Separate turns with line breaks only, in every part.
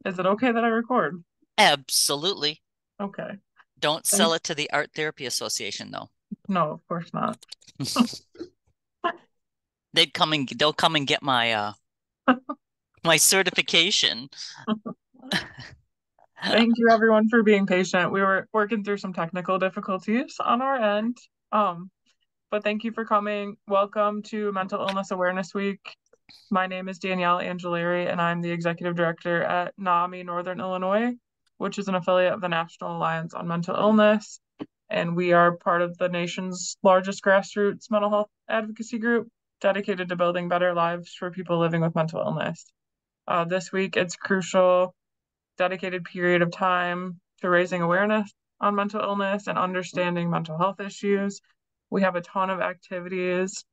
Is it okay that I record?
Absolutely.
Okay.
Don't
Thank
sell it to the Art Therapy Association, though.
No, of course not.
They'll come and get my certification.
Thank you everyone for being patient. We were working through some technical difficulties on our end. Um, but thank you for coming. Welcome to Mental Illness Awareness Week. My name is Danielle Angelari, and I'm the executive director at NAMI Northern Illinois, which is an affiliate of the National Alliance on Mental Illness. And we are part of the nation's largest grassroots mental health advocacy group dedicated to building better lives for people living with mental illness. This week, it's crucial, dedicated period of time to raising awareness on mental illness and understanding mental health issues. We have a ton of activities.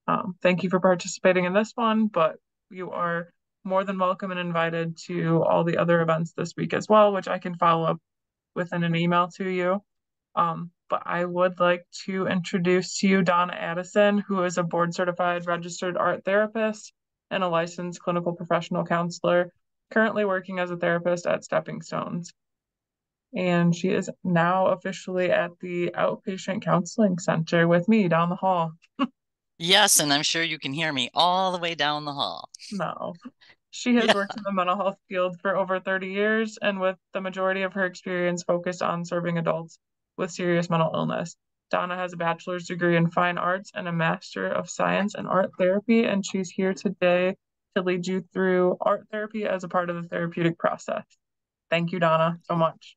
Thank you for participating in this one, but you are more than welcome and invited to all the other events this week as well, which I can follow up within an email to you. But I would like to introduce to you Donna Addison, who is a board certified registered art therapist and a licensed clinical professional counselor, currently working as a therapist at Stepping Stones. And she is now officially at the outpatient counseling center with me down the hall.
Yes, and I'm sure you can hear me all the way down the hall.
No. She has
Yeah.
worked in the mental health field for over 30 years, and with the majority of her experience focused on serving adults with serious mental illness. Donna has a bachelor's degree in fine arts and a master of science in art therapy, and she's here today to lead you through art therapy as a part of the therapeutic process. Thank you, Donna, so much.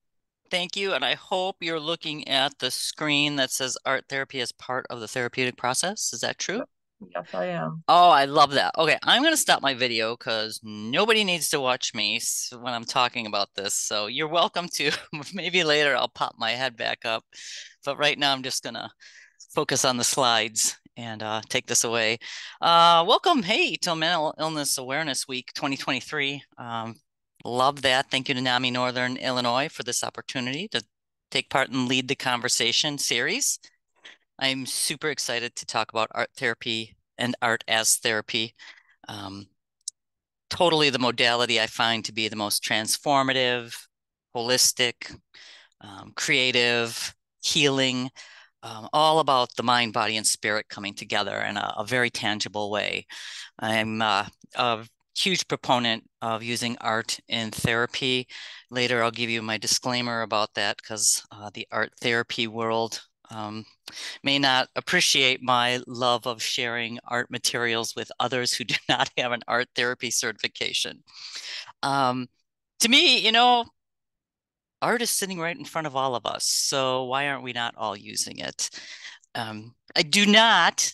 Thank you. And I hope you're looking at the screen that says art therapy as part of the therapeutic process. Is that true?
Yes, I am.
Oh, I love that. Okay, I'm going to stop my video because nobody needs to watch me when I'm talking about this. So you're welcome to. Maybe later I'll pop my head back up. But right now I'm just going to focus on the slides and take this away. Welcome, hey, to Mental Illness Awareness Week 2023. Love that. Thank you to NAMI Northern Illinois for this opportunity to take part and lead the conversation series. I'm super excited to talk about art therapy and art as therapy. Um, Totally the modality I find to be the most transformative, holistic, creative, healing, all about the mind, body, and spirit coming together in a very tangible way. I'm a huge proponent of using art in therapy. Later, I'll give you my disclaimer about that because the art therapy world may not appreciate my love of sharing art materials with others who do not have an art therapy certification. Um, to me, art is sitting right in front of all of us. So why aren't we not all using it? I do not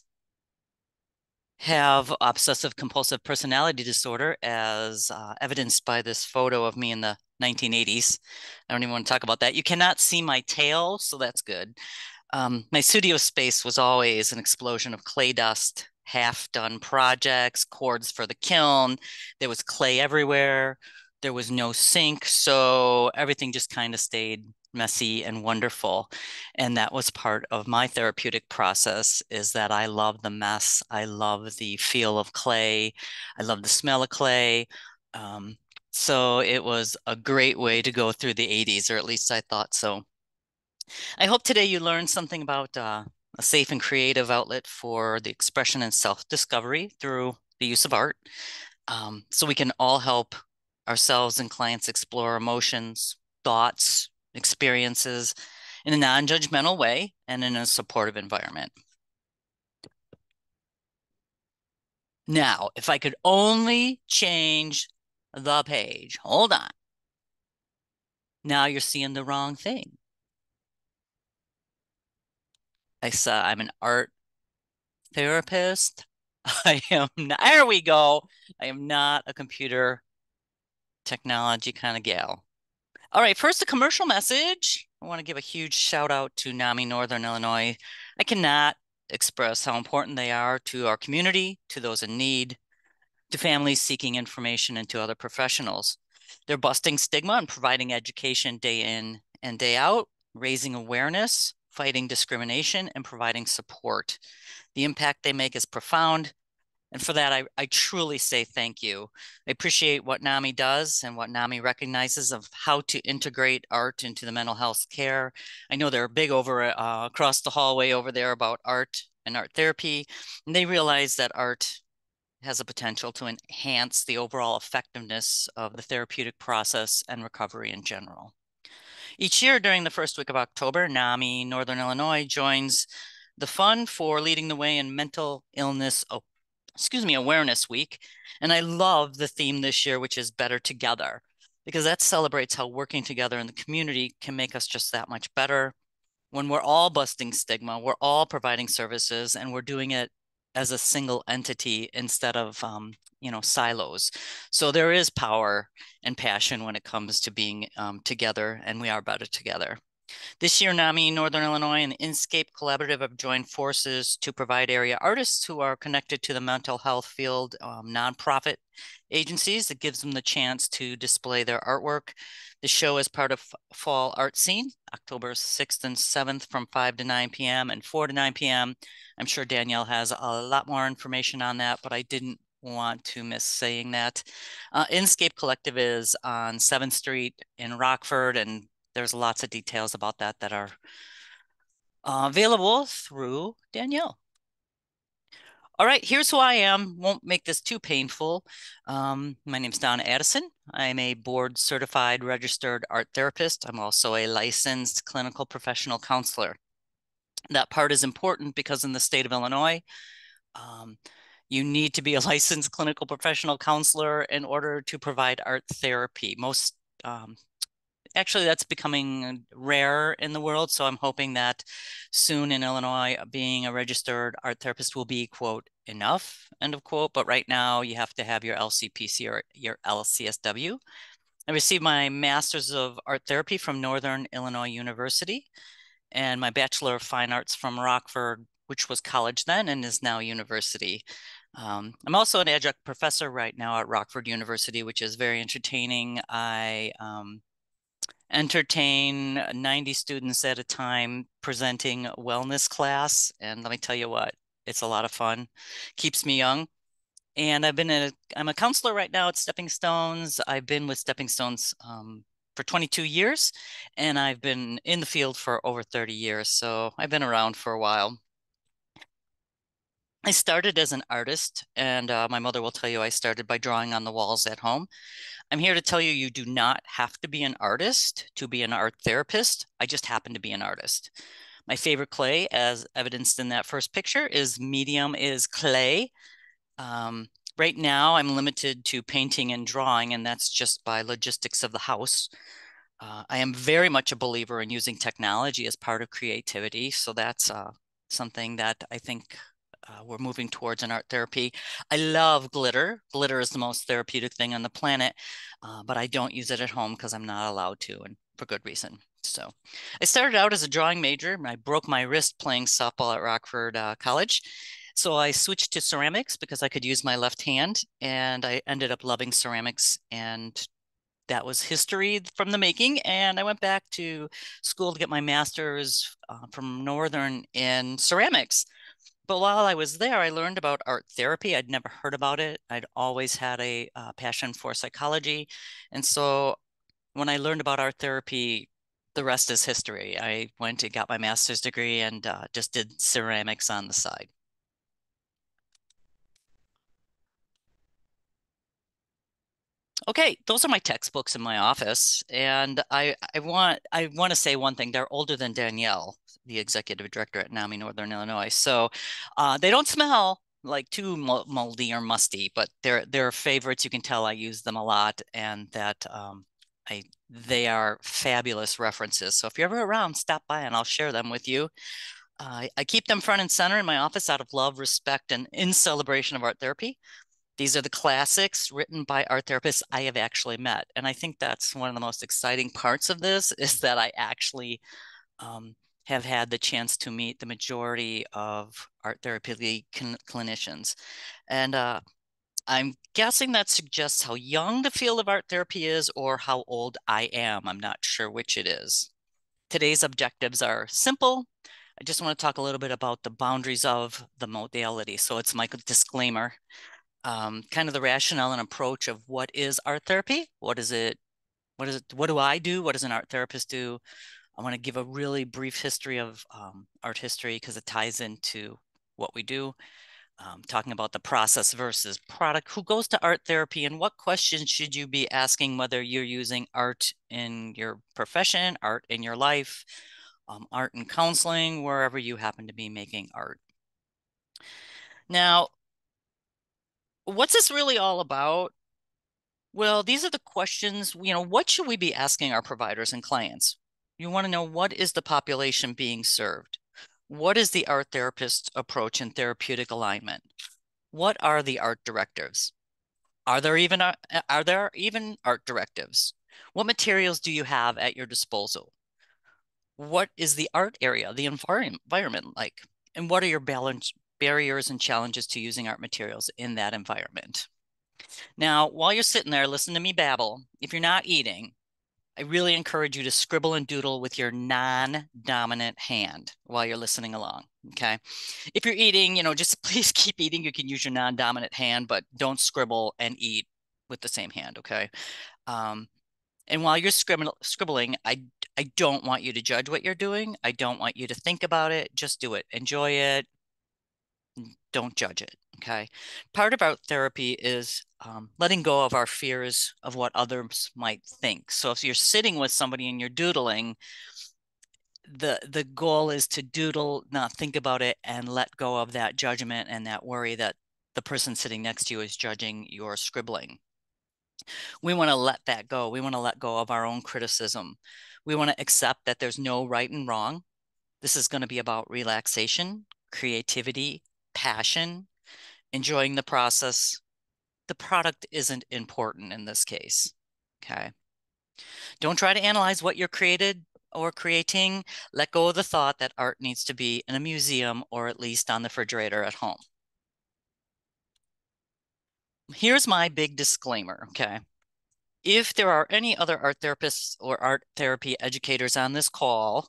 have obsessive compulsive personality disorder as evidenced by this photo of me in the 1980s. I don't even want to talk about that. You cannot see my tail, so that's good. My studio space was always an explosion of clay dust, half-done projects, cords for the kiln. There was clay everywhere. There was no sink, so everything just kind of stayed messy and wonderful. And that was part of my therapeutic process is that I love the mess. I love the feel of clay. I love the smell of clay. Um, so it was a great way to go through the 80s, or at least I thought so. I hope today you learned something about a safe and creative outlet for the expression and self-discovery through the use of art. So we can all help ourselves and clients explore emotions, thoughts, experiences in a non-judgmental way and in a supportive environment. Now, if I could only change the page, hold on. Now you're seeing the wrong thing. I saw I'm an art therapist. I am not, there we go. I am not a computer technology kind of gal. All right, first, a commercial message. I want to give a huge shout out to NAMI Northern Illinois. I cannot express how important they are to our community, to those in need, to families seeking information, and to other professionals. They're busting stigma and providing education day in and day out, raising awareness, fighting discrimination, and providing support. The impact they make is profound, And for that, I truly say thank you. I appreciate what NAMI does and what NAMI recognizes of how to integrate art into the mental health care. I know they're big over across the hallway over there about art and art therapy, and they realize that art has a potential to enhance the overall effectiveness of the therapeutic process and recovery in general. Each year during the first week of October, NAMI Northern Illinois joins the Fund for Leading the Way in Mental Illness Awareness Week. And I love the theme this year, which is Better Together, because that celebrates how working together in the community can make us just that much better. When we're all busting stigma, we're all providing services, and we're doing it as a single entity instead of silos. So there is power and passion when it comes to being together, and we are better together. This year, NAMI Northern Illinois and the Inscape Collaborative have joined forces to provide area artists who are connected to the mental health field nonprofit agencies. That gives them the chance to display their artwork. The show is part of Fall Art Scene, October 6th and 7th from 5 to 9 p.m. and 4 to 9 p.m. I'm sure Danielle has a lot more information on that, but I didn't want to miss saying that. Inscape Collective is on 7th Street in Rockford, and there's lots of details about that that are available through Danielle. All right, here's who I am. Won't make this too painful. My name's Donna Addison. I'm a board certified registered art therapist. I'm also a licensed clinical professional counselor. That part is important because in the state of Illinois, you need to be a licensed clinical professional counselor in order to provide art therapy. Actually, that's becoming rare in the world. So I'm hoping that soon in Illinois, being a registered art therapist will be, quote, enough, end of quote. But right now, you have to have your LCPC or your LCSW. I received my Master's of Art Therapy from Northern Illinois University and my Bachelor of Fine Arts from Rockford, which was college then and is now university. I'm also an adjunct professor right now at Rockford University, which is very entertaining. I entertain 90 students at a time presenting a wellness class. And let me tell you what, it's a lot of fun, keeps me young. And I'm a counselor right now at Stepping Stones. I've been with Stepping Stones for 22 years, and I've been in the field for over 30 years. So I've been around for a while. I started as an artist, and my mother will tell you I started by drawing on the walls at home. I'm here to tell you, you do not have to be an artist to be an art therapist. I just happen to be an artist. My favorite clay, as evidenced in that first picture, is medium is clay. Right now, I'm limited to painting and drawing, and that's just by logistics of the house. I am very much a believer in using technology as part of creativity. So that's something that I think we're moving towards in art therapy. I love glitter. Glitter is the most therapeutic thing on the planet, but I don't use it at home because I'm not allowed to, and for good reason. So I started out as a drawing major, and I broke my wrist playing softball at Rockford College. So I switched to ceramics because I could use my left hand, and I ended up loving ceramics, and that was history from the making. And I went back to school to get my master's from Northern in ceramics. But while I was there, I learned about art therapy. I'd never heard about it. I'd always had a passion for psychology. And so when I learned about art therapy, the rest is history. I went and got my master's degree and just did ceramics on the side. Okay, those are my textbooks in my office, and I want to say one thing. They're older than Danielle, the executive director at NAMI Northern Illinois. So they don't smell like too moldy or musty, but they're favorites. You can tell I use them a lot, and that they are fabulous references. So if you're ever around, stop by and I'll share them with you. I keep them front and center in my office out of love, respect, and in celebration of art therapy. These are the classics written by art therapists I have actually met. And I think that's one of the most exciting parts of this is that I actually have had the chance to meet the majority of art therapy clinicians. And I'm guessing that suggests how young the field of art therapy is or how old I am. I'm not sure which it is. Today's objectives are simple. I just want to talk a little bit about the boundaries of the modality. So it's my disclaimer, kind of the rationale and approach of what is art therapy? What is it? What do I do? What does an art therapist do? I want to give a really brief history of art history because it ties into what we do. Talking about the process versus product. Who goes to art therapy, and what questions should you be asking whether you're using art in your profession, art in your life, art in counseling, wherever you happen to be making art. Now, what's this really all about? Well, these are the questions, what should we be asking our providers and clients? You want to know, what is the population being served? What is the art therapist approach in therapeutic alignment? What are the art directives? Are there even art directives? What materials do you have at your disposal? What is the art area, the environment like? And what are your barriers and challenges to using art materials in that environment? Now, while you're sitting there, listen to me babble. If you're not eating, I really encourage you to scribble and doodle with your non-dominant hand while you're listening along, okay? If you're eating, just please keep eating. You can use your non-dominant hand, but don't scribble and eat with the same hand, okay? And while you're scribbling, I don't want you to judge what you're doing. I don't want you to think about it. Just do it. Enjoy it. Don't judge it. Okay. Part of art therapy is letting go of our fears of what others might think. So if you're sitting with somebody and you're doodling, the goal is to doodle, not think about it, and let go of that judgment and that worry that the person sitting next to you is judging your scribbling. We want to let that go. We want to let go of our own criticism. We want to accept that there's no right and wrong. This is going to be about relaxation, creativity, passion, enjoying the process. The product isn't important in this case. Okay. Don't try to analyze what you're created or creating. Let go of the thought that art needs to be in a museum or at least on the refrigerator at home. Here's my big disclaimer. Okay. If there are any other art therapists or art therapy educators on this call,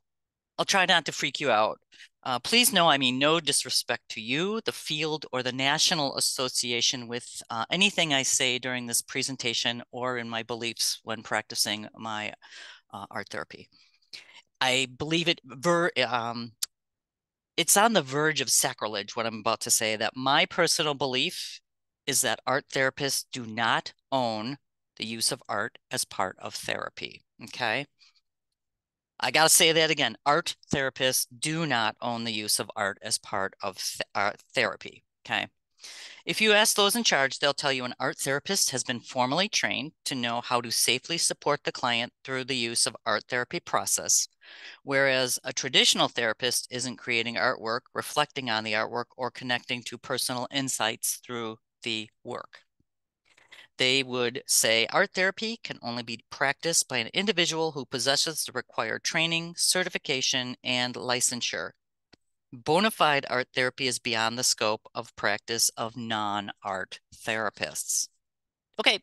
I'll try not to freak you out. Please know I mean no disrespect to you, the field, or the national association with anything I say during this presentation or in my beliefs when practicing my art therapy. I believe it's on the verge of sacrilege, what I'm about to say, that my personal belief is that art therapists do not own the use of art as part of therapy, okay? I got to say that again. Art therapists do not own the use of art as part of therapy. Okay. If you ask those in charge, they'll tell you an art therapist has been formally trained to know how to safely support the client through the use of art therapy process, whereas a traditional therapist isn't creating artwork, reflecting on the artwork, or connecting to personal insights through the work. They would say art therapy can only be practiced by an individual who possesses the required training, certification, and licensure. Bona fide art therapy is beyond the scope of practice of non-art therapists. Okay,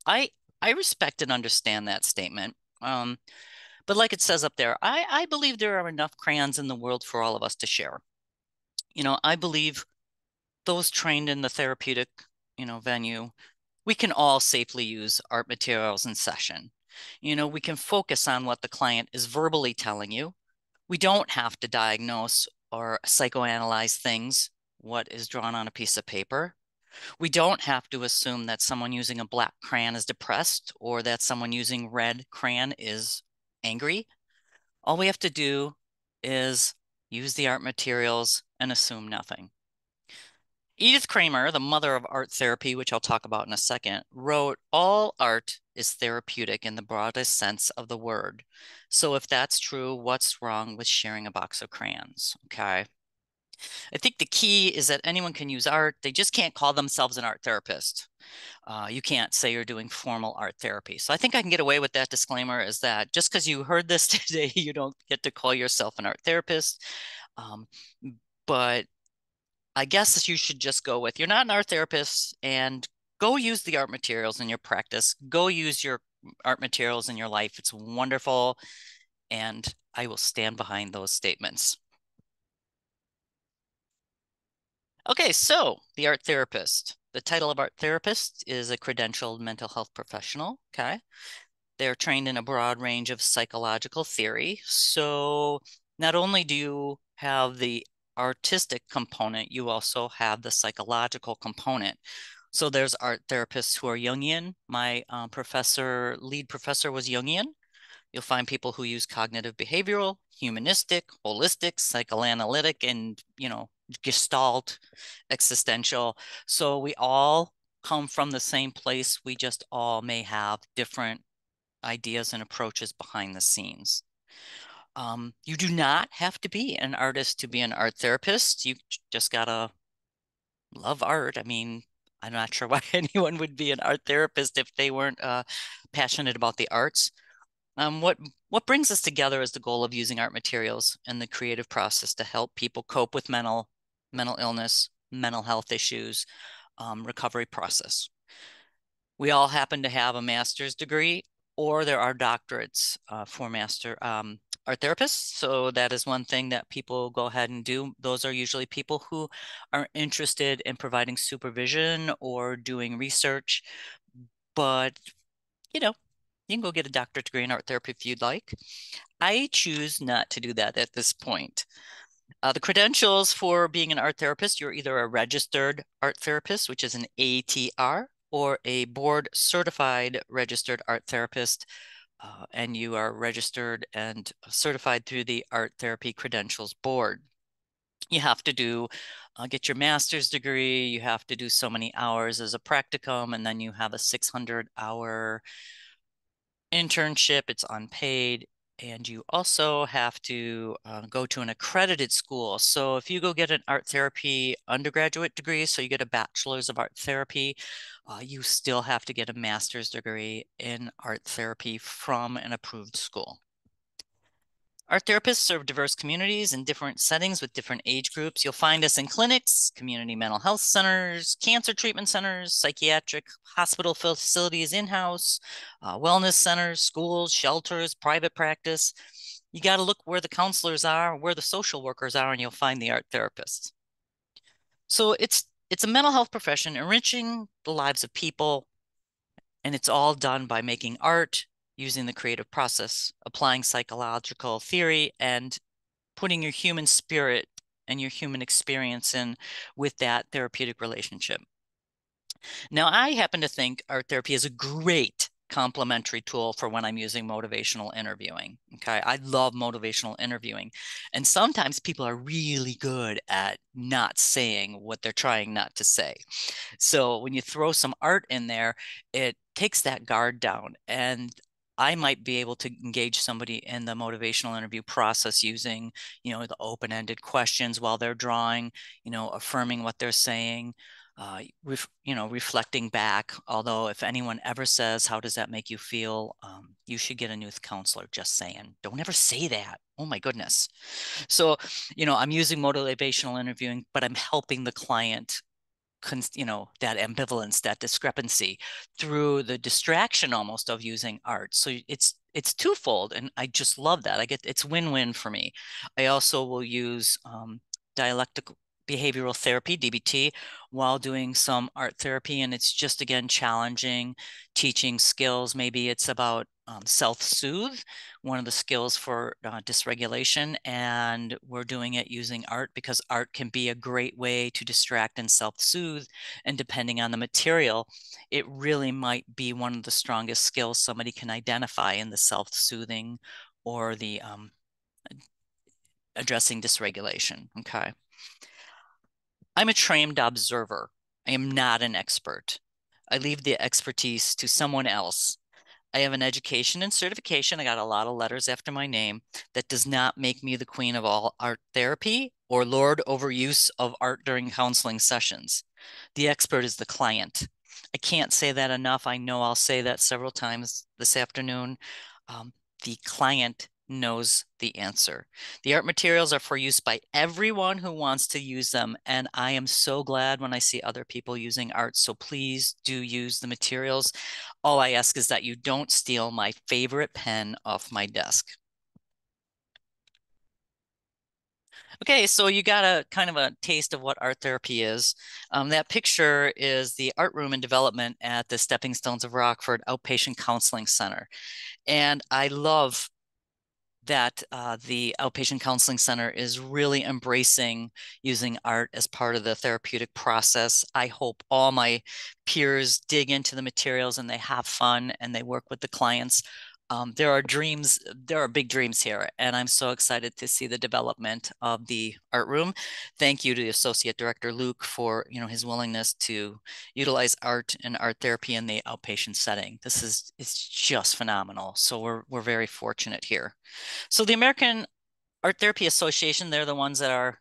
I respect and understand that statement. But like it says up there, I believe there are enough crayons in the world for all of us to share. I believe those trained in the therapeutic, venue, we can all safely use art materials in session. We can focus on what the client is verbally telling you. We don't have to diagnose or psychoanalyze things, what is drawn on a piece of paper. We don't have to assume that someone using a black crayon is depressed or that someone using red crayon is angry. All we have to do is use the art materials and assume nothing. Edith Kramer, the mother of art therapy, which I'll talk about in a second, wrote, "All art is therapeutic in the broadest sense of the word. So if that's true, what's wrong with sharing a box of crayons?" Okay. I think the key is that anyone can use art. They just can't call themselves an art therapist. You can't say you're doing formal art therapy. So I think I can get away with that disclaimer, is that just because you heard this today, you don't get to call yourself an art therapist. But I guess you should just go with, you're not an art therapist, and go use the art materials in your practice. Go use your art materials in your life. It's wonderful. And I will stand behind those statements. Okay, so the art therapist. The title of art therapist is a credentialed mental health professional. Okay. They're trained in a broad range of psychological theory. So not only do you have the artistic component, you also have the psychological component. So there's art therapists who are Jungian. My lead professor was Jungian. You'll find people who use cognitive behavioral, humanistic, holistic, psychoanalytic, and, Gestalt, existential. So we all come from the same place. We just all may have different ideas and approaches behind the scenes. You do not have to be an artist to be an art therapist. You just gotta love art. I mean, I'm not sure why anyone would be an art therapist if they weren't passionate about the arts. What brings us together is the goal of using art materials and the creative process to help people cope with mental illness, mental health issues, recovery process. We all happen to have a master's degree, or there are doctorates for master art therapists. So that is one thing that people go ahead and do. Those are usually people who are interested in providing supervision or doing research. But, you know, you can go get a doctorate degree in art therapy if you'd like. I choose not to do that at this point. The credentials for being an art therapist, you're either a registered art therapist, which is an ATR, or a board certified registered art therapist, and you are registered and certified through the Art Therapy Credentials Board. You have to get your master's degree, you have to do so many hours as a practicum, and then you have a 600-hour internship. It's unpaid. And you also have to go to an accredited school. So if you go get an art therapy undergraduate degree, so you get a bachelor's of art therapy, you still have to get a master's degree in art therapy from an approved school. Art therapists serve diverse communities in different settings with different age groups. You'll find us in clinics, community mental health centers, cancer treatment centers, psychiatric hospital facilities in-house, wellness centers, schools, shelters, private practice. You got to look where the counselors are, where the social workers are, and you'll find the art therapists. So it's a mental health profession enriching the lives of people, and it's all done by making art, using the creative process, applying psychological theory, and putting your human spirit and your human experience in with that therapeutic relationship. Now, I happen to think art therapy is a great complementary tool for when I'm using motivational interviewing. Okay. I love motivational interviewing. And sometimes people are really good at not saying what they're trying not to say. So when you throw some art in there, it takes that guard down. And I might be able to engage somebody in the motivational interview process using, the open-ended questions while they're drawing, affirming what they're saying, reflecting back. Although if anyone ever says, how does that make you feel? You should get a new counselor, just saying. Don't ever say that. Oh my goodness. So, I'm using motivational interviewing, but I'm helping the client that ambivalence, that discrepancy through the distraction almost of using art. So it's twofold, and I just love that. It's win-win for me. I also will use dialectical behavioral therapy, DBT, while doing some art therapy, and it's just again challenging teaching skills. Maybe it's about self-soothe, one of the skills for dysregulation, and we're doing it using art because art can be a great way to distract and self-soothe. And depending on the material, it really might be one of the strongest skills somebody can identify in the self-soothing or the addressing dysregulation. Okay. I'm a trained observer. I am not an expert. I leave the expertise to someone else. I have an education and certification. I got a lot of letters after my name. That does not make me the queen of all art therapy or lord over use of art during counseling sessions. The expert is the client. I can't say that enough. I know I'll say that several times this afternoon. The client knows the answer. The art materials are for use by everyone who wants to use them. And I am so glad when I see other people using art. So please do use the materials. All I ask is that you don't steal my favorite pen off my desk. Okay, so you got a kind of a taste of what art therapy is. That picture is the art room in development at the Stepping Stones of Rockford Outpatient Counseling Center. And I love that the outpatient counseling center is really embracing using art as part of the therapeutic process. I hope all my peers dig into the materials and they have fun and they work with the clients. There are big dreams here, and I'm so excited to see the development of the art room. Thank you to Associate Director Luke for, his willingness to utilize art and art therapy in the outpatient setting. It's just phenomenal. So we're very fortunate here. So the American Art Therapy Association, they're the ones that are,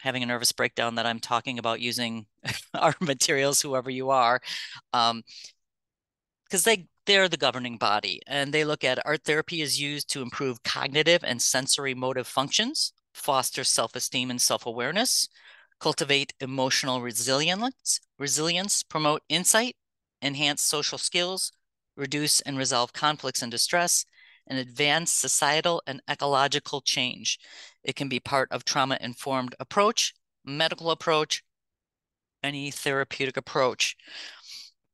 having a nervous breakdown that I'm talking about using art materials, whoever you are, because they're the governing body, and they look at art therapy is used to improve cognitive and sensory motive functions, foster self-esteem and self-awareness, cultivate emotional resilience, promote insight, enhance social skills, reduce and resolve conflicts and distress, and advance societal and ecological change. It can be part of trauma-informed approach, medical approach, any therapeutic approach.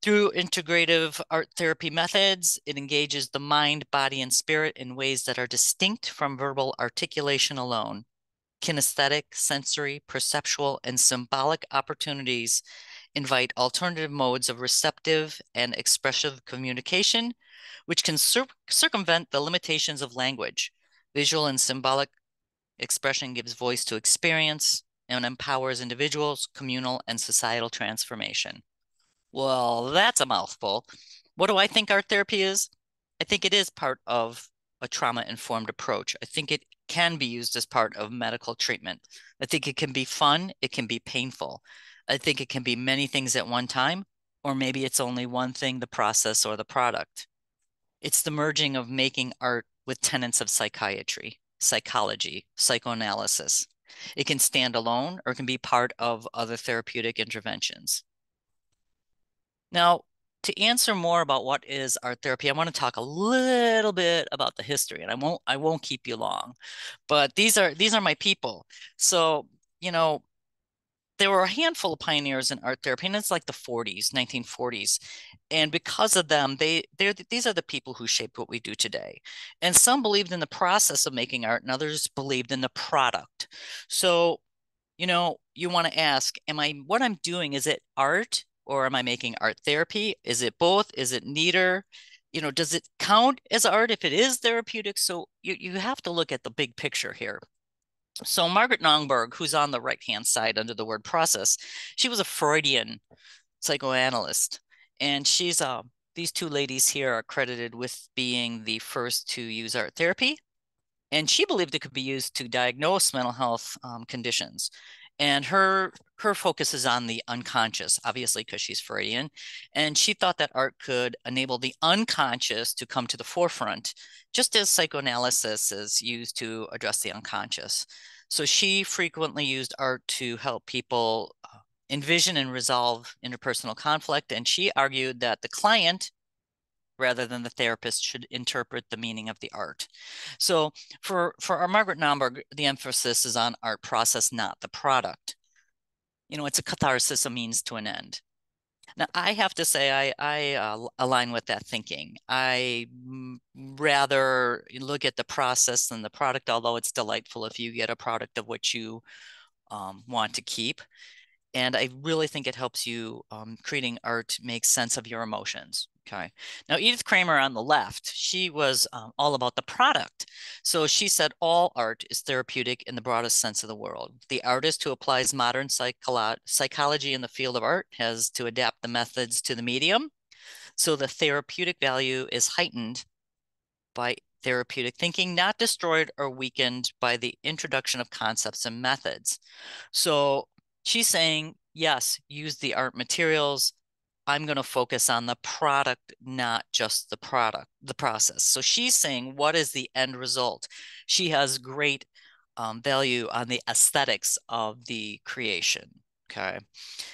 Through integrative art therapy methods, it engages the mind, body, and spirit in ways that are distinct from verbal articulation alone. Kinesthetic, sensory, perceptual, and symbolic opportunities invite alternative modes of receptive and expressive communication, which can circumvent the limitations of language. Visual and symbolic expression gives voice to experience and empowers individuals, communal, and societal transformation. Well, that's a mouthful. What do I think art therapy is? I think it is part of a trauma-informed approach. I think it can be used as part of medical treatment. I think it can be fun, it can be painful. I think it can be many things at one time, or maybe it's only one thing, the process or the product. It's the merging of making art with tenets of psychiatry, psychology, psychoanalysis. It can stand alone or can be part of other therapeutic interventions. Now, to answer more about what is art therapy, I want to talk a little bit about the history, and I won't keep you long. But these are my people. So, you know, there were a handful of pioneers in art therapy, and it's like the 40s, 1940s. And because of them, these are the people who shaped what we do today. And some believed in the process of making art, and others believed in the product. So you want to ask, what I'm doing, is it art or am I making art therapy? Is it both? Is it neither? Does it count as art if it is therapeutic? So you have to look at the big picture here. So Margaret Nongberg, who's on the right-hand side under the word process, she was a Freudian psychoanalyst. And these two ladies here are credited with being the first to use art therapy, and she believed it could be used to diagnose mental health conditions. And her focus is on the unconscious, obviously, because she's Freudian. And she thought that art could enable the unconscious to come to the forefront, just as psychoanalysis is used to address the unconscious. So she frequently used art to help people envision and resolve interpersonal conflict. And she argued that the client, rather than the therapist, should interpret the meaning of the art. So for our Margaret Nomberg, the emphasis is on art process, not the product. It's a catharsis, a means to an end. Now, I have to say, I align with that thinking. I rather look at the process than the product, although it's delightful if you get a product of what you want to keep. And I really think it helps you creating art make sense of your emotions. Okay. Now, Edith Kramer on the left, she was all about the product. So she said all art is therapeutic in the broadest sense of the world. The artist who applies modern psychology in the field of art has to adapt the methods to the medium. So the therapeutic value is heightened by therapeutic thinking, not destroyed or weakened by the introduction of concepts and methods. So she's saying, yes, use the art materials. I'm going to focus on the product, not just the process. So she's saying, what is the end result? She has great value on the aesthetics of the creation. Okay.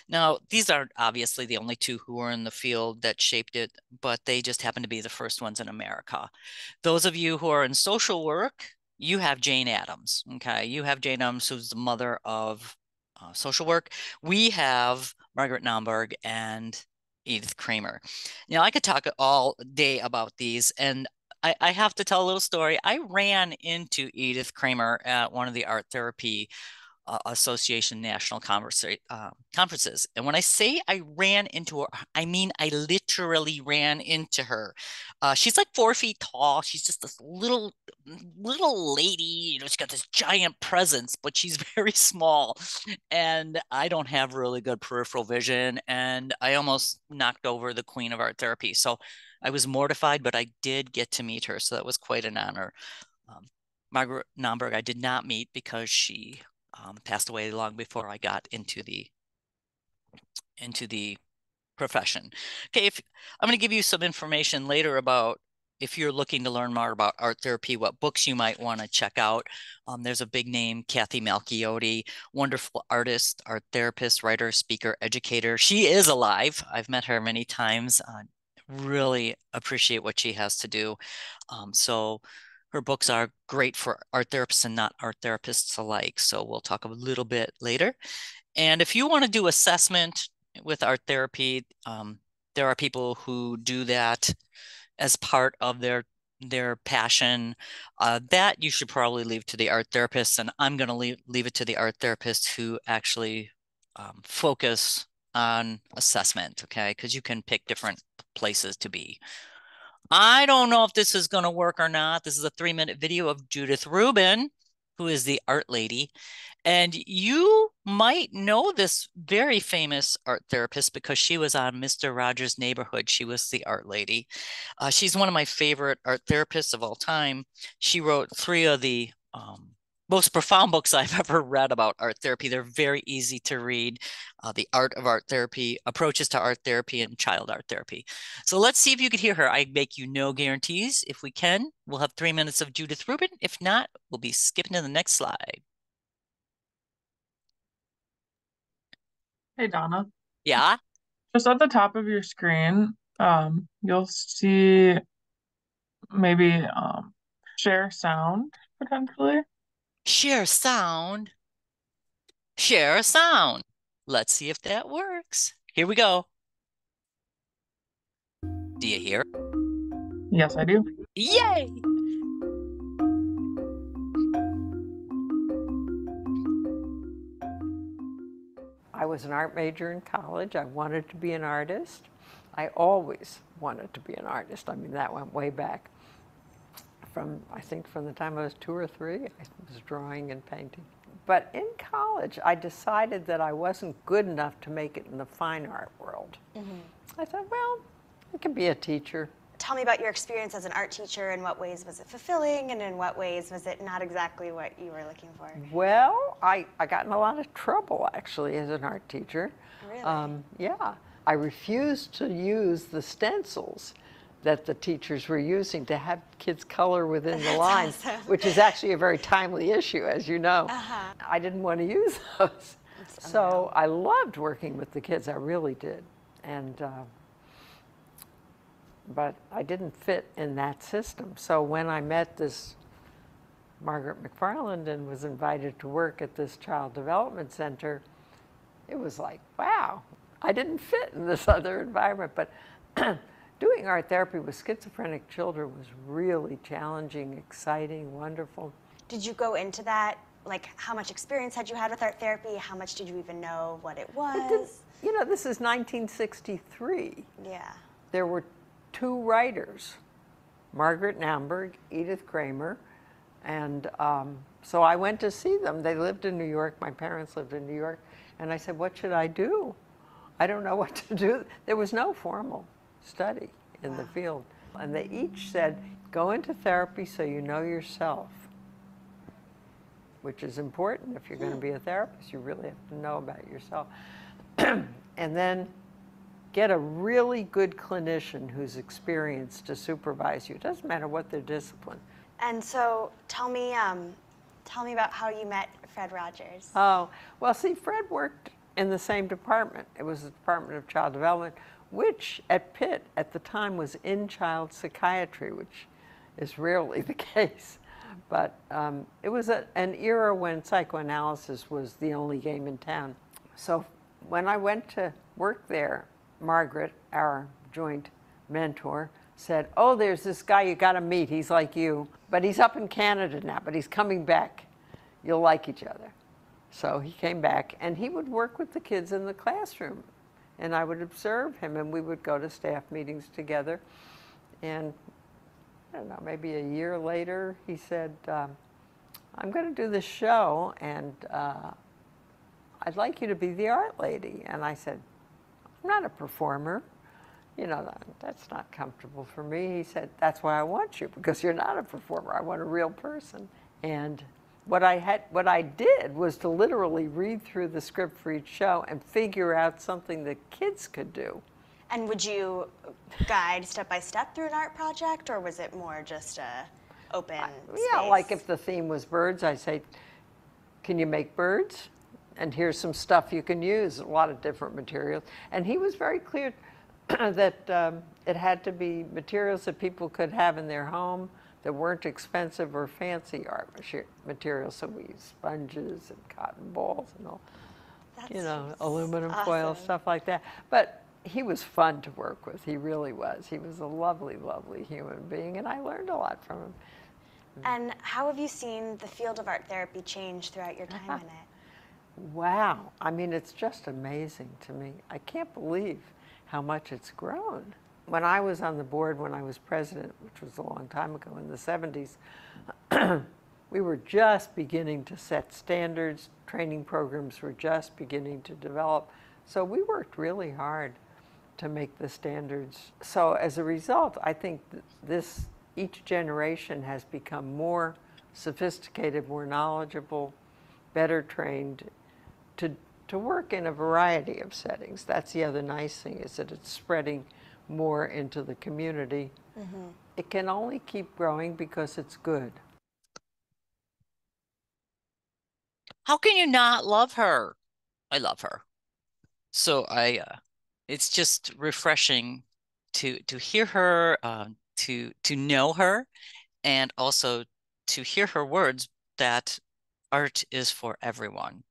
Now, these aren't obviously the only two who were in the field that shaped it, but they just happen to be the first ones in America. Those of you who are in social work, you have Jane Addams. Okay, you have Jane Addams, who's the mother of social work. We have Margaret Naumburg and Edith Kramer. Now, I could talk all day about these, and I have to tell a little story. I ran into Edith Kramer at one of the art therapy Association national conferences. And when I say I ran into her, I mean I literally ran into her. She's like 4 feet tall. She's just this little lady. You know, she's got this giant presence, but she's very small. And I don't have really good peripheral vision. And I almost knocked over the queen of art therapy. So I was mortified, but I did get to meet her. So that was quite an honor. Um, Margaret Naumburg, I did not meet because she passed away long before I got into the profession. Okay, if I'm going to give you some information later about if you're looking to learn more about art therapy, what books you might want to check out. There's a big name, Kathy Malchiotti, wonderful artist, art therapist, writer, speaker, educator. She is alive. I've met her many times. Really appreciate what she has to do. So her books are great for art therapists and not art therapists alike. So we'll talk a little bit later. And if you want to do assessment with art therapy, there are people who do that as part of their passion. That you should probably leave to the art therapists, and I'm going to leave it to the art therapists who actually focus on assessment, okay? Because you can pick different places to be. I don't know if this is going to work or not. This is a 3-minute video of Judith Rubin, who is the art lady. And you might know this very famous art therapist because she was on Mr. Rogers' Neighborhood. She was the art lady. She's one of my favorite art therapists of all time. She wrote 3 of the most profound books I've ever read about art therapy. They're very easy to read. The Art of Art Therapy, Approaches to Art Therapy, and Child Art Therapy. So let's see if you could hear her. I make you no guarantees. If we can, we'll have 3 minutes of Judith Rubin. If not, we'll be skipping to the next slide.
Hey, Donna.
Yeah.
Just at the top of your screen, you'll see maybe share sound potentially.
Share sound. Share a sound. Let's see if that works. Here we go. Do you hear?
Yes, I do.
Yay!
I was an art major in college. I wanted to be an artist. I always wanted to be an artist. I mean, that went way back. I think from the time I was 2 or 3, I was drawing and painting. But in college, I decided that I wasn't good enough to make it in the fine art world. I thought, well, I could be a teacher.
Tell me about your experience as an art teacher. In what ways was it fulfilling, and in what ways was it not exactly what you were looking for?
Well, I got in a lot of trouble, actually, as an art teacher.
Really?
Yeah. I refused to use the stencils that the teachers were using to have kids color within the lines,
awesome.
Which is actually a very timely issue, as you know. I didn't want to use those. So I loved working with the kids, I really did. But I didn't fit in that system. So when I met this Margaret McFarland and was invited to work at this child development center, it was like, wow, I didn't fit in this other environment. But doing art therapy with schizophrenic children was really challenging, exciting, wonderful.
Did you go into that, like how much experience had you had with art therapy? How much did you even know what it was?
You know, this is 1963.
Yeah.
There were 2 writers, Margaret Naumburg, Edith Kramer, and so I went to see them. They lived in New York. My parents lived in New York. And I said, what should I do? I don't know what to do. There was no formal study in the field. And they each said, go into therapy so you know yourself, which is important. If you're going to be a therapist, you really have to know about yourself. And then get a really good clinician who's experienced to supervise you. It doesn't matter what their discipline.
And so tell me about how you met Fred Rogers.
Oh, well, see, Fred worked in the same department. It was the Department of Child Development, which at Pitt at the time was in child psychiatry, which is rarely the case. But it was an era when psychoanalysis was the only game in town. So when I went to work there, Margaret, our joint mentor, said, "Oh, there's this guy you got to meet. He's like you, but he's up in Canada now, but he's coming back. You'll like each other." So he came back, and he would work with the kids in the classroom, and I would observe him, and we would go to staff meetings together. And I don't know, maybe a year later, he said, "I'm going to do this show, and I'd like you to be the art lady." And I said, "I'm not a performer. You know, that's not comfortable for me." He said, "That's why I want you, because you're not a performer. I want a real person." And what I did was to literally read through the script for each show and figure out something that kids could do.
And would you guide step by step through an art project, or was it more just a open space?
Yeah, like if the theme was birds, I say, "Can you make birds? And here's some stuff you can use," a lot of different materials. And he was very clear that it had to be materials that people could have in their home that weren't expensive or fancy art materials. So we used sponges and cotton balls and all, aluminum foil, stuff like that. But he was fun to work with. He really was. He was a lovely, lovely human being, and I learned a lot from him.
And how have you seen the field of art therapy change throughout your time in it?
Wow. I mean, it's just amazing to me. I can't believe how much it's grown. When I was on the board, when I was president, which was a long time ago in the 70s, we were just beginning to set standards. Training programs were just beginning to develop. So we worked really hard to make the standards. So as a result, I think each generation has become more sophisticated, more knowledgeable, better trained to work in a variety of settings. That's the other nice thing, is that it's spreading more into the community. Mm-hmm. It can only keep growing because it's good.
How can you not love her? I love her. So it's just refreshing to hear her, to know her, and also to hear her words that art is for everyone.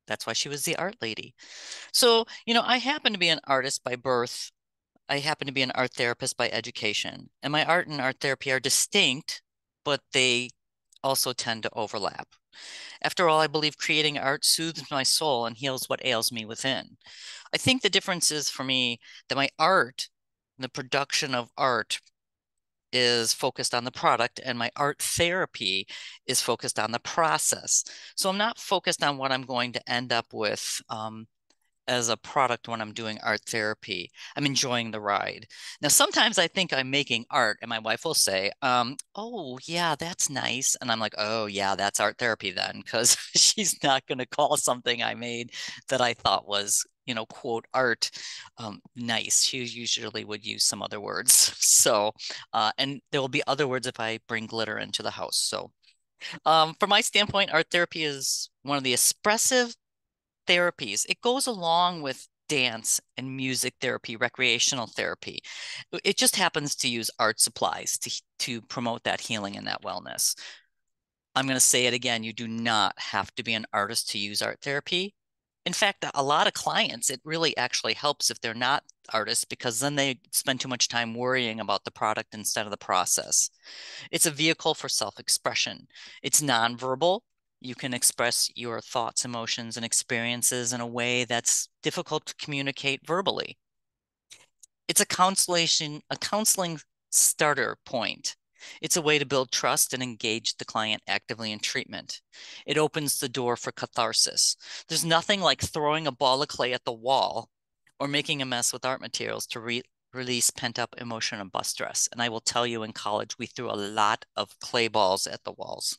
That's why she was the art lady. So, I happen to be an artist by birth. I happen to be an art therapist by education. And my art and art therapy are distinct, but they also tend to overlap. After all, I believe creating art soothes my soul and heals what ails me within. I think the difference is for me that my art, the production of art, is focused on the product, and my art therapy is focused on the process. So I'm not focused on what I'm going to end up with as a product when I'm doing art therapy. I'm enjoying the ride. Now, sometimes I think I'm making art, and my wife will say, "Oh, yeah, that's nice." And I'm like, "Oh, yeah, that's art therapy then," because she's not going to call something I made that I thought was, quote, art nice. She usually would use some other words. So, and there will be other words if I bring glitter into the house. So, from my standpoint, art therapy is one of the expressive therapies. It goes along with dance and music therapy, recreational therapy. It just happens to use art supplies to promote that healing and that wellness. I'm going to say it again. You do not have to be an artist to use art therapy. In fact, a lot of clients, it really actually helps if they're not artists, because then they spend too much time worrying about the product instead of the process. It's a vehicle for self-expression. It's nonverbal. You can express your thoughts, emotions, and experiences in a way that's difficult to communicate verbally. It's a counseling starter point. It's a way to build trust and engage the client actively in treatment. It opens the door for catharsis. There's nothing like throwing a ball of clay at the wall or making a mess with art materials to release pent-up emotion and bust stress. And I will tell you, in college, we threw a lot of clay balls at the walls.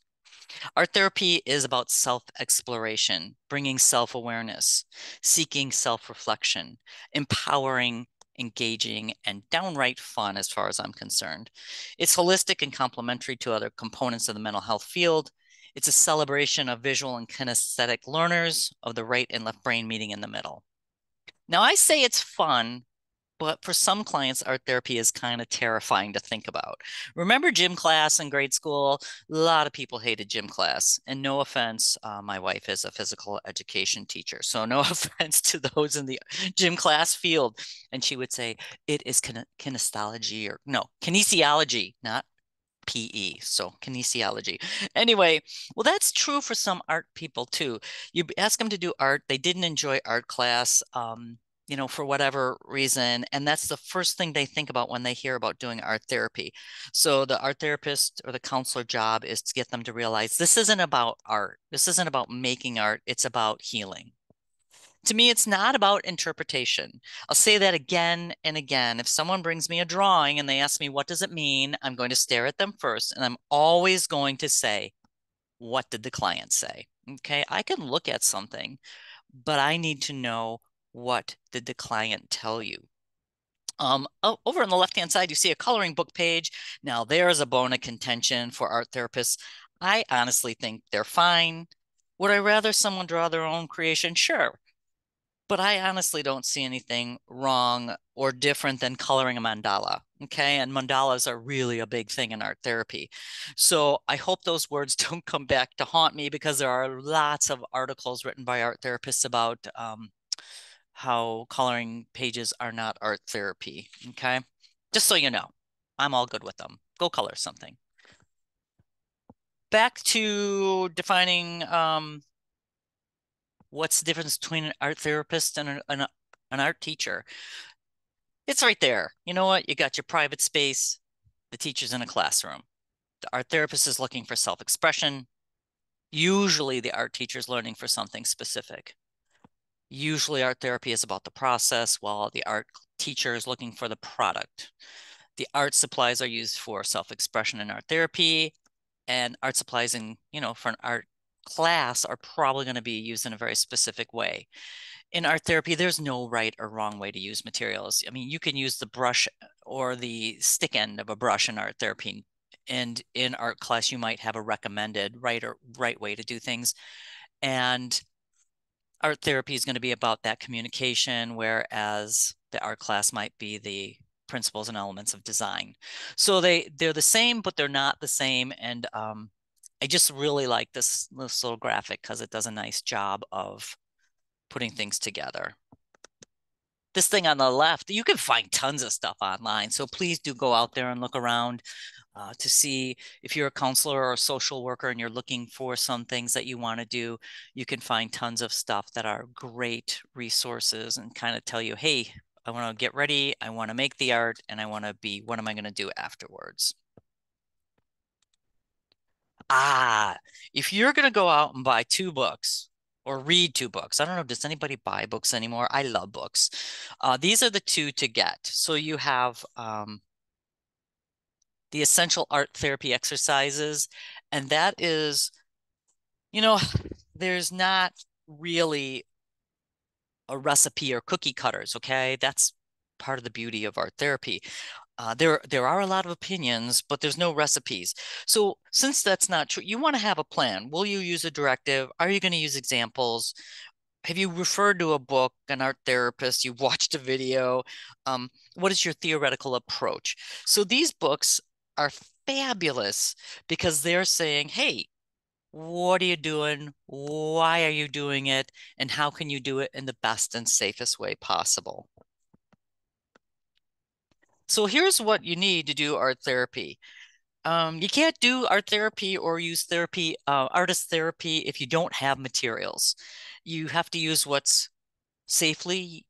Art therapy is about self-exploration, bringing self-awareness, seeking self-reflection, empowering, engaging, and downright fun as far as I'm concerned. It's holistic and complementary to other components of the mental health field. It's a celebration of visual and kinesthetic learners, of the right and left brain meeting in the middle. Now, I say it's fun, But for some clients, art therapy is kind of terrifying to think about. Remember gym class in grade school? A lot of people hated gym class. And no offense, my wife is a physical education teacher. So no offense to those in the gym class field. And she would say, it is kinesiology or no, kinesiology, not PE, so kinesiology. Anyway, well, that's true for some art people too. You ask them to do art, they didn't enjoy art class, for whatever reason, and that's the first thing they think about when they hear about doing art therapy. So the art therapist or the counselor job is to get them to realize this isn't about art. This isn't about making art. It's about healing. To me, it's not about interpretation. I'll say that again and again. If someone brings me a drawing and they ask me, what does it mean? I'm going to stare at them first, and I'm always going to say, what did the client say? Okay, I can look at something, but I need to know, what did the client tell you? Over on the left-hand side, you see a coloring book page. Now, there's a bone of contention for art therapists. I honestly think they're fine. Would I rather someone draw their own creation? Sure. But I honestly don't see anything wrong or different than coloring a mandala. Okay. And mandalas are really a big thing in art therapy. So I hope those words don't come back to haunt me, because there are lots of articles written by art therapists about how coloring pages are not art therapy. Okay. Just so you know, I'm all good with them. Go color something. Back to defining what's the difference between an art therapist and an art teacher? It's right there. You know what? You got your private space. The teacher's in a classroom. The art therapist is looking for self-expression. Usually the art teacher is learning for something specific. Usually art therapy is about the process, while the art teacher is looking for the product. The art supplies are used for self-expression in art therapy, and art supplies for an art class are probably going to be used in a very specific way. In art therapy, there's no right or wrong way to use materials. I mean, you can use the brush or the stick end of a brush in art therapy. And in art class, you might have a recommended right way to do things. And art therapy is going to be about that communication, whereas the art class might be the principles and elements of design. So they're the same, but they're not the same. And I just really like this little graphic because it does a nice job of putting things together. This thing on the left, you can find tons of stuff online. So please do go out there and look around to see if you're a counselor or a social worker and you're looking for some things that you want to do. You can find tons of stuff that are great resources and kind of tell you, hey, I want to get ready, I want to make the art, and I want to be, what am I going to do afterwards? If you're going to go out and buy 2 books, or read 2 books. I don't know, does anybody buy books anymore? I love books. These are the 2 to get. So you have the Essential Art Therapy Exercises, and that is, there's not really a recipe or cookie cutters, okay? That's part of the beauty of art therapy. There are a lot of opinions, but there's no recipes. So since that's not true, you want to have a plan. Will you use a directive? Are you going to use examples? Have you referred to a book, an art therapist? You've watched a video? What is your theoretical approach? So these books are fabulous because they're saying, hey, what are you doing? Why are you doing it? And how can you do it in the best and safest way possible? So here's what you need to do art therapy. You can't do art therapy or use therapy, artist therapy, if you don't have materials. You have to use what's safely,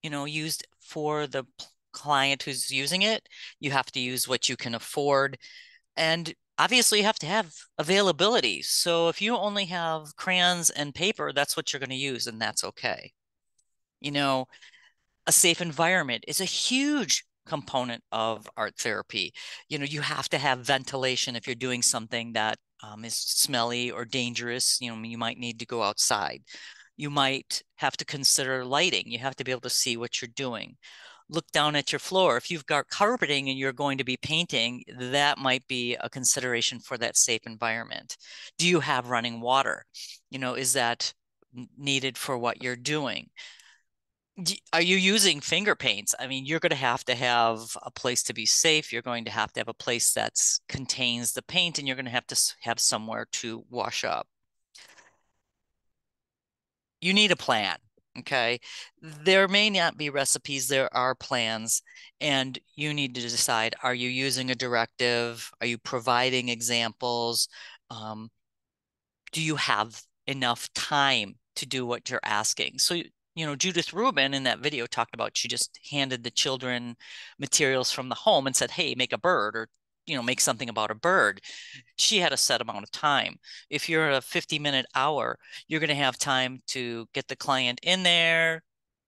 used for the client who's using it. You have to use what you can afford. And obviously you have to have availability. So if you only have crayons and paper, that's what you're going to use, and that's okay. A safe environment is a huge component of art therapy. You have to have ventilation if you're doing something that is smelly or dangerous. You might need to go outside. You might have to consider lighting. You have to be able to see what you're doing. Look down at your floor. If you've got carpeting and you're going to be painting, that might be a consideration for that safe environment. Do you have running water? Is that needed for what you're doing? Are you using finger paints? I mean, you're going to have a place to be safe. You're going to have a place that contains the paint, and you're going to have somewhere to wash up. You need a plan, okay? There may not be recipes, there are plans, and you need to decide, are you using a directive? Are you providing examples? Um, do you have enough time to do what you're asking? So, Judith Rubin in that video talked about she just handed the children materials from the home and said, hey, make a bird, or make something about a bird. She had a set amount of time. If you're a 50-minute hour, you're going to have time to get the client in there,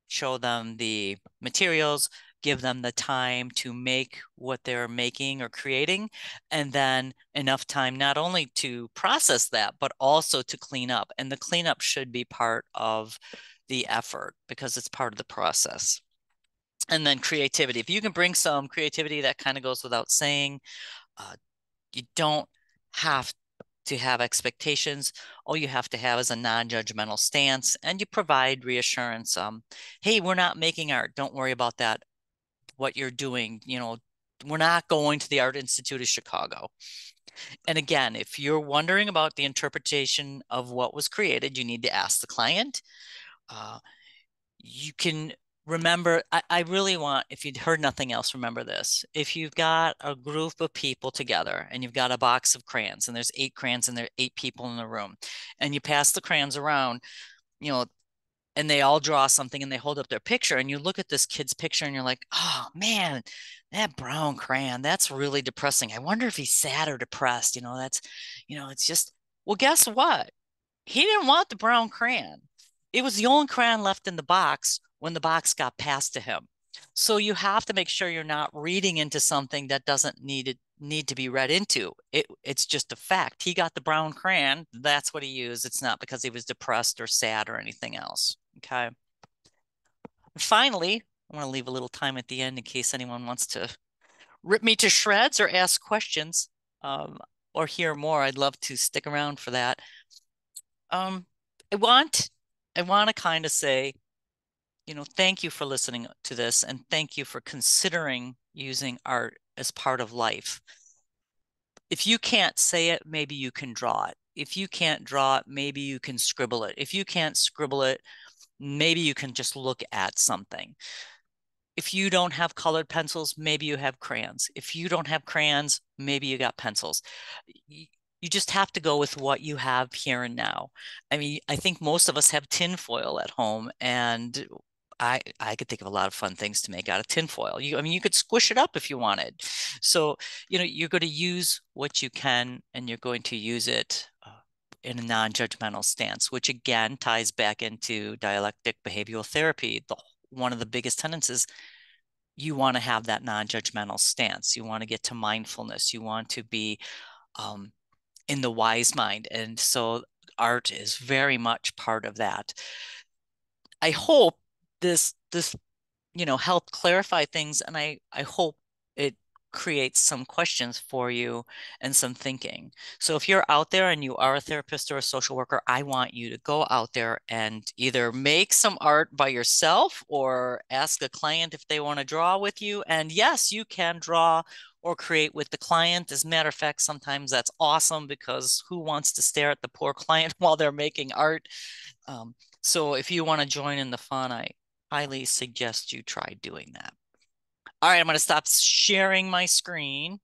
show them the materials, give them the time to make what they're making or creating, and then enough time not only to process that, but also to clean up. And the cleanup should be part of the effort because it's part of the process. And then creativity. If you can bring some creativity, that kind of goes without saying. You don't have to have expectations. All you have to have is a non-judgmental stance, and you provide reassurance. Hey, we're not making art. Don't worry about that. What you're doing, we're not going to the Art Institute of Chicago. And again, if you're wondering about the interpretation of what was created, you need to ask the client. You can remember, I really want, if you'd heard nothing else, remember this. If you've got a group of people together and you've got a box of crayons and there's 8 crayons and there are 8 people in the room, and you pass the crayons around, you know, and they all draw something and they hold up their picture, and you look at this kid's picture and you're like, oh man, that brown crayon, that's really depressing. I wonder if he's sad or depressed. It's just, well, guess what? He didn't want the brown crayon. It was the only crayon left in the box when the box got passed to him. So you have to make sure you're not reading into something that doesn't need to be read into. It's just a fact. He got the brown crayon. That's what he used. It's not because he was depressed or sad or anything else. Okay. Finally, I want to leave a little time at the end in case anyone wants to rip me to shreds or ask questions, or hear more. I'd love to stick around for that. Um, I want to kind of say, thank you for listening to this, and thank you for considering using art as part of life. If you can't say it, maybe you can draw it. If you can't draw it, maybe you can scribble it. If you can't scribble it, maybe you can just look at something. If you don't have colored pencils, maybe you have crayons. If you don't have crayons, maybe you got pencils. You just have to go with what you have here and now. I mean, I think most of us have tinfoil at home, and I could think of a lot of fun things to make out of tinfoil. You could squish it up if you wanted. So, you're going to use what you can, and you're going to use it in a non-judgmental stance, which again ties back into dialectic behavioral therapy. One of the biggest tenets is you want to have that non-judgmental stance. You want to get to mindfulness. You want to be in the wise mind. And so art is very much part of that. I hope this helped clarify things, and I hope it creates some questions for you and some thinking. So if you're out there and you are a therapist or a social worker, I want you to go out there and either make some art by yourself or ask a client if they want to draw with you. And yes, you can draw or create with the client. As a matter of fact, sometimes that's awesome because who wants to stare at the poor client while they're making art? So if you want to join in the fun, I highly suggest you try doing that. All right, I'm going to stop sharing my screen.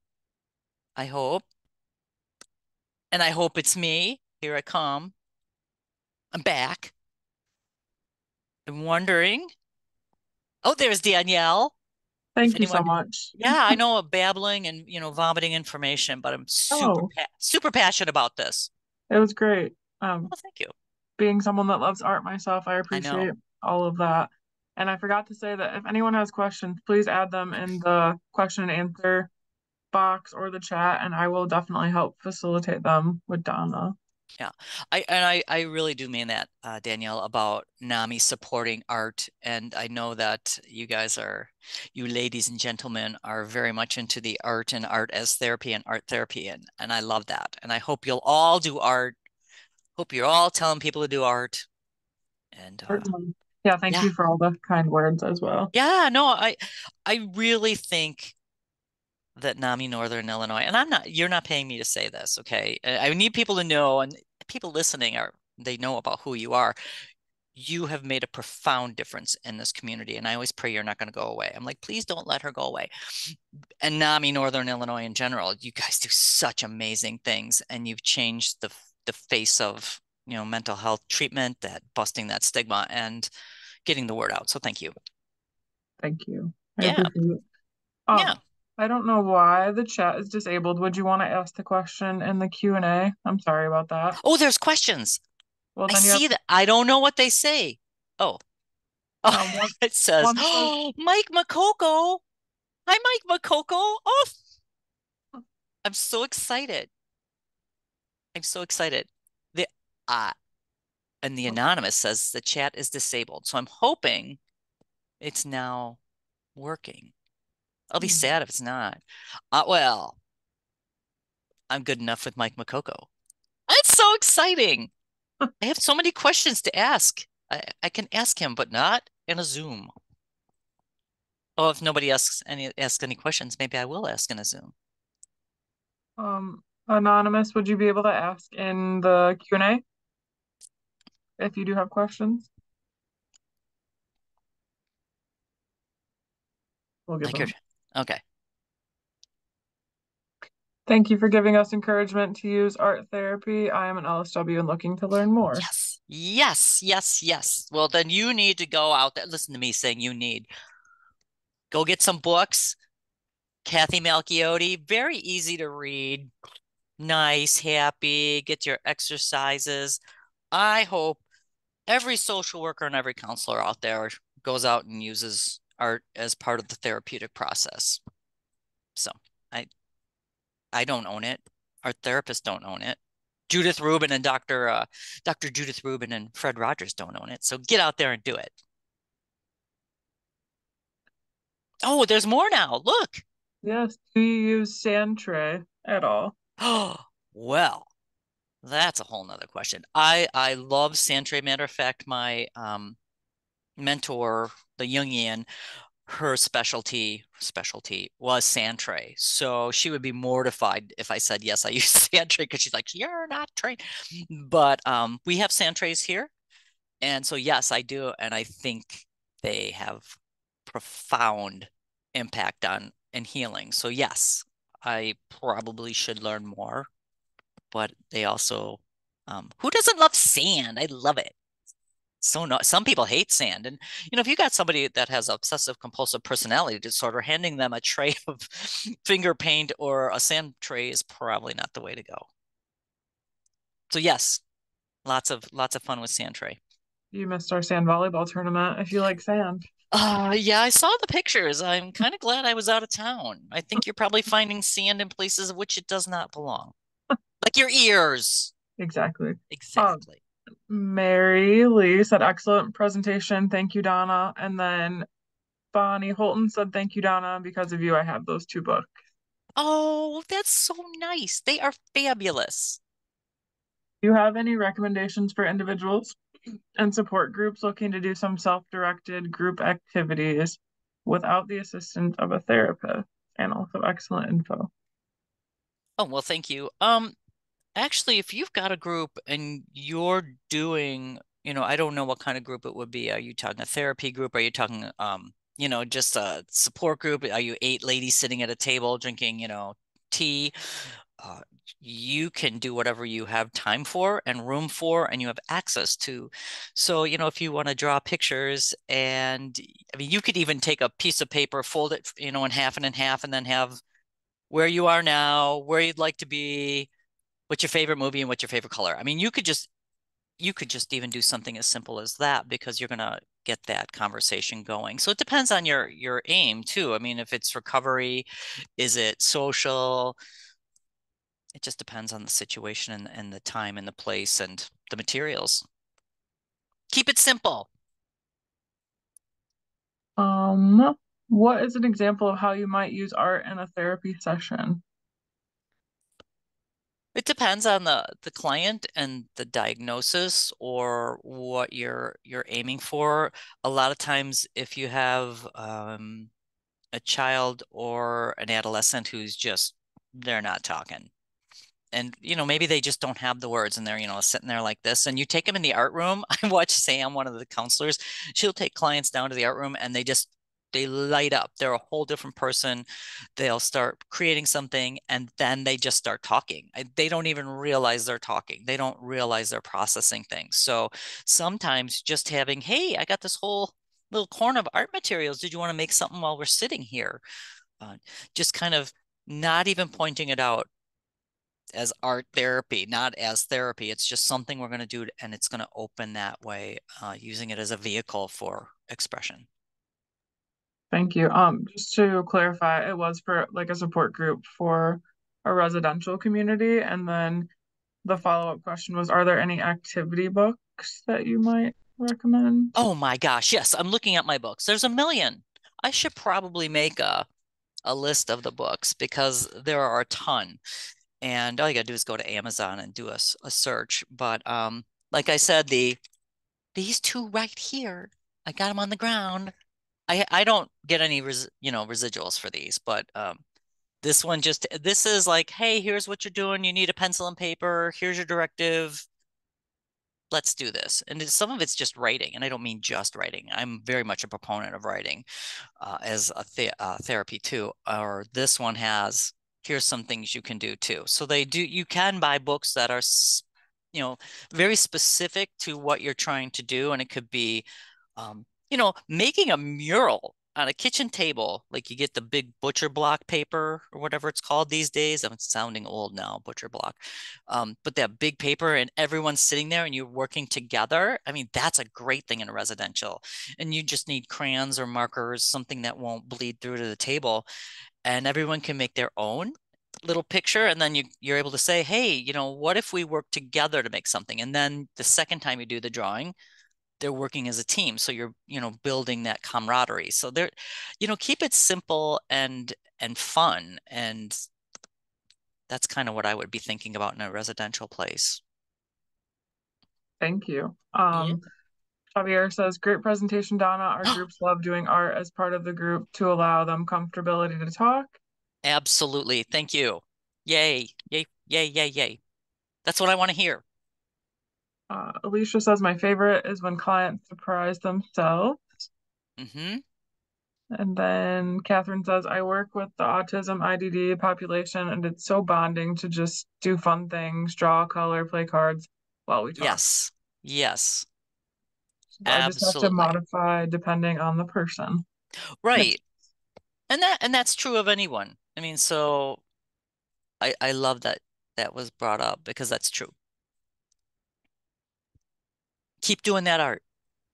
I hope. And I hope it's me. Here I come. I'm back. I'm wondering. Oh, there's Danielle. If
Thank you so
anyone,
much.
yeah, I know babbling and vomiting information, but I'm
Oh,
super passionate about this.
it was great.
Oh, thank you.
Being someone that loves art myself, I
I know.
appreciate all of that. And I forgot to say that if anyone has questions, please add them in the question and answer box or the chat, and I will definitely help facilitate them with Donna.
Yeah, I really do mean that, Danielle, about NAMI supporting art. And I know that you ladies and gentlemen are very much into the art and art as therapy and art therapy. And I love that. And I hope you'll all do art. Hope you're all telling people to do art. And
Certainly. Yeah, thank
Yeah.
you for all the kind words as well.
Yeah, no, I really think that NAMI Northern Illinois, and you're not paying me to say this, okay? I need people to know, and people listening they know about who you are. You have made a profound difference in this community, and I always pray you're not going to go away. I'm like, please don't let her go away. And NAMI Northern Illinois in general, you guys do such amazing things, and you've changed the face of, mental health treatment, that busting that stigma and getting the word out. So thank you.
Thank you. I
Yeah,
appreciate it.
yeah.
I don't know why the chat is disabled. Would you want to ask the question in the Q&A? I'm sorry about that.
Oh, there's questions.
Well,
I
then you have
see that. I don't know what they say. Oh, oh,
one,
it says,
one says,
oh, Mike McCoco. Hi, Mike McCoco. Oh, I'm so excited. I'm so excited. The uh, and the anonymous says the chat is disabled. So I'm hoping it's now working. I'll be sad if it's not. Well, I'm good enough with Mike McCoco. It's so exciting. I have so many questions to ask. I can ask him, but not in a Zoom. Oh, if nobody asks any questions, maybe I will ask in a Zoom.
Anonymous, would you be able to ask in the Q&A if you do have questions? We'll give
Like your
them.
okay.
Thank you for giving us encouragement to use art therapy. I am an LSW and looking to learn more.
Yes. Yes, yes, yes. Well, then you need to go out there. Listen to me saying you need. Go get some books. Kathy Malchiotti, very easy to read. Nice, happy, get your exercises. I hope every social worker and every counselor out there goes out and uses art as part of the therapeutic process. So I I don't own it. Our therapists don't own it. Judith Rubin and Dr. Judith Rubin and Fred Rogers don't own it. So get out there and do it. Oh, there's more now. Look.
Yes, do you use sand tray at all?
Oh, well, that's a whole nother question. I love Santre. Matter of fact, my mentor, the Jungian, her specialty was Santre. So she would be mortified if I said yes, I use Santre because she's like, you're not trained. But we have Santres here. And so yes, I do. And I think they have profound impact on and healing. So yes, I probably should learn more, but they also who doesn't love sand? I love it. So no, some people hate sand. And if you got somebody that has obsessive compulsive personality disorder, handing them a tray of finger paint or a sand tray is probably not the way to go. So yes, lots of fun with sand tray.
You missed our sand volleyball tournament if you like sand.
Yeah, I saw the pictures. I'm kind of glad I was out of town. I think you're probably finding sand in places of which it does not belong. Like your ears.
Exactly.
Exactly.
Mary Lee said, excellent presentation. Thank you, Donna. And then Bonnie Holton said, thank you, Donna. Because of you, I have those two books.
Oh, that's so nice. They are fabulous.
Do you have any recommendations for individuals and support groups looking to do some self-directed group activities without the assistance of a therapist? And also excellent info.
Oh, well, thank you. Actually, if you've got a group and you're doing, I don't know what kind of group it would be. Are you talking a therapy group? Are you talking, just a support group? Are you 8 ladies sitting at a table drinking, tea? Uh, you can do whatever you have time for and room for, and you have access to. So, if you want to draw pictures, and I mean, you could even take a piece of paper, fold it, in half and in half, and then have where you are now, where you'd like to be, what's your favorite movie and what's your favorite color. I mean, you could just even do something as simple as that because you're gonna get that conversation going. So it depends on your aim too. I mean, if it's recovery, is it social? It just depends on the situation and the time and the place and the materials. Keep it simple.
What is an example of how you might use art in a therapy session?
It depends on the client and the diagnosis or what you're aiming for. A lot of times, if you have a child or an adolescent who's just they're not talking, and maybe they just don't have the words, and they're sitting there like this, and you take them in the art room. I watch Sam, one of the counselors. She'll take clients down to the art room, and they light up. They're a whole different person. They'll start creating something, and then they just start talking. They don't even realize they're talking. They don't realize they're processing things. So sometimes just having, hey, I got this whole little corner of art materials. Did you want to make something while we're sitting here? Just kind of not even pointing it out as art therapy, not as therapy. It's just something we're going to do, and it's going to open that way, using it as a vehicle for expression.
Thank you. Just to clarify, it was for like a support group for a residential community. And then the follow-up question was, are there any activity books that you might recommend?
Oh my gosh, yes, I'm looking at my books. There's a million. I should probably make a list of the books because there are a ton. And all you gotta do is go to Amazon and do a search. But like I said, these two right here, I got them on the ground. I don't get any residuals for these, but this is like, hey, here's what you're doing. You need a pencil and paper. Here's your directive. Let's do this. And some of it's just writing, and I don't mean just writing. I'm very much a proponent of writing as a therapy too. Or this one has, here's some things you can do too. So you can buy books that are, very specific to what you're trying to do. And it could be, making a mural on a kitchen table, like you get the big butcher block paper or whatever it's called these days. I'm sounding old now, butcher block. But that big paper and everyone's sitting there and you're working together. I mean, that's a great thing in a residential. And you just need crayons or markers, something that won't bleed through to the table. And everyone can make their own little picture. And then you're able to say, hey, what if we work together to make something? And then the second time you do the drawing, they're working as a team. So you're, building that camaraderie. So keep it simple and fun. And that's kind of what I would be thinking about in a residential place.
Thank you.
Yeah.
Javier says, great presentation, Donna. Our groups love doing art as part of the group to allow them comfortability to talk.
Absolutely. Thank you. Yay, yay, yay, yay, yay. That's what I want to hear.
Alicia says, my favorite is when clients surprise themselves.
Mm-hmm.
And then Catherine says, I work with the autism IDD population, and it's so bonding to just do fun things, draw, color, play cards while we talk.
Yes. Yes.
So I just have to
Absolutely.
modify depending on the person.
Right. And that's true of anyone. I mean, so I love that that was brought up because that's true. Keep doing that art.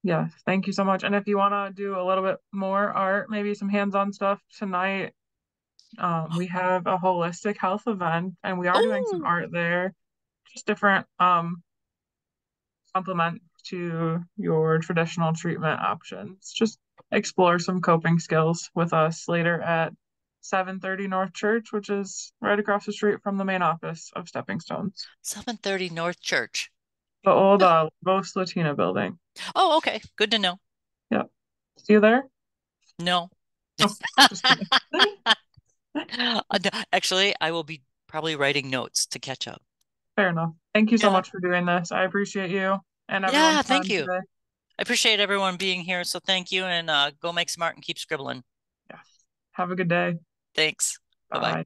Yes, thank you so much. And if you want to do a little bit more art, maybe some hands-on stuff tonight, we have a holistic health event, and we are doing some
Oh,
art there, just different complement to your traditional treatment options. Just explore some coping skills with us later at 7:30 North Church, which is right across the street from the main office of Stepping Stones.
730 North Church.
The old Vos Latina building.
Oh, okay. Good to know.
Yep. See you there?
No.
Oh, just kidding.
Actually, I will be probably writing notes to catch up.
Fair enough. Thank you so
Yeah.
much for doing this. I appreciate you and
Yeah,
everyone's
thank
time
you.
today.
I appreciate everyone being here. So thank you, and go make smart and keep scribbling.
Yes. Have a good day.
Thanks. Bye-bye.
Bye.